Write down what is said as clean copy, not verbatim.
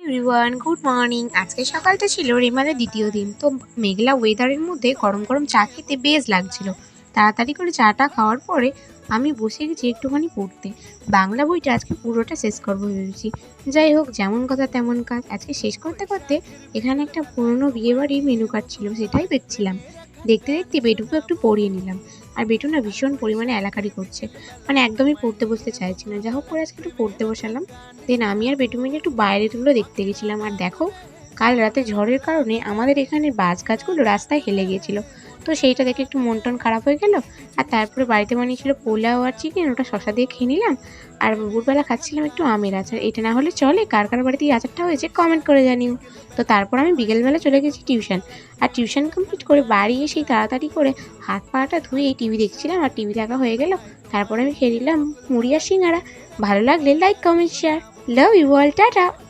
Everyone, good morning. আজকে সকালটা ছিল রেমালের দ্বিতীয় দিন। তো মেঘলা ওয়েদারের মধ্যে গরম গরম চা খেতে বেশ লাগছিল। তাড়াতাড়ি করে চাটা খাওয়ার পরে আমি বসে গেছি একটুখানি পড়তে। বাংলা বইটা আজকে পুরোটা শেষ করবো ভেবেছি। যাই হোক, যেমন কথা তেমন কাজ। আজকে শেষ করতে করতে এখানে একটা পুরনো বিয়েবাড়ির মেনু কার্ড ছিল, সেটাই দেখছিলাম। দেখতে দেখতে বেটুকে একটু পড়িয়ে নিলাম। আর বেটু না ভীষণ পরিমাণে এলাকারি করছে, মানে একদমই পড়তে বসতে চাইছি না। যা হোক করে আজকে একটু পড়তে বসালাম। দেন আমি আর বেটু মিলে একটু বাইরেগুলো দেখতে গেছিলাম। আর দেখো, কাল রাতে ঝড়ের কারণে আমাদের এখানে বাজ গাছগুলো রাস্তায় হেলে গিয়েছিল। তো সেইটা দেখে একটু মন টন খারাপ হয়ে গেল। আর তারপরে বাড়িতে বানিয়েছিল পোলাও আর চিকেন, ওটা শশা দিয়ে খেয়ে নিলাম। আর দুপুরবেলা খাচ্ছিলাম একটু আমের আচার। এটা না হলে চলে? কার কার বাড়িতে এই আচারটা হয়েছে কমেন্ট করে জানিও। তো তারপর আমি বিকেলবেলা চলে গেছি টিউশন। আর টিউশন কমপ্লিট করে বাড়ি এসেই তাড়াতাড়ি করে হাত পাটা ধুয়ে এই টিভি দেখছিলাম। আর টিভি দেখা হয়ে গেল। তারপর আমি খেয়ে নিলাম মুড়ি আর সিঙ্গারা। ভালো লাগলে like, comment, share. Love you all. Tata.